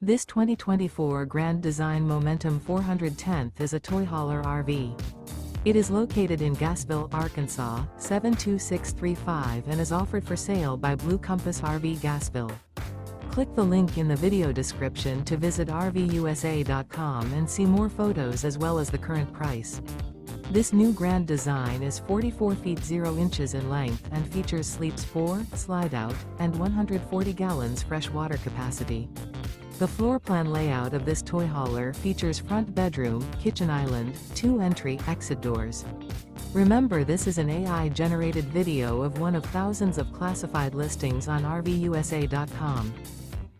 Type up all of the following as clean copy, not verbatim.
This 2024 Grand Design Momentum 410th is a toy hauler RV. It is located in Gassville, Arkansas, 72635 and is offered for sale by Blue Compass RV Gassville. Click the link in the video description to visit RVUSA.com and see more photos as well as the current price. This new Grand Design is 44 feet 0 inches in length and features sleeps 4, slide-out, and 140 gallons fresh water capacity. The floor plan layout of this toy hauler features front bedroom, kitchen island, 2 entry/exit doors. Remember, this is an AI-generated video of one of thousands of classified listings on RVUSA.com.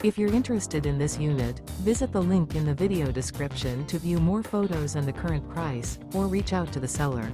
If you're interested in this unit, visit the link in the video description to view more photos and the current price, or reach out to the seller.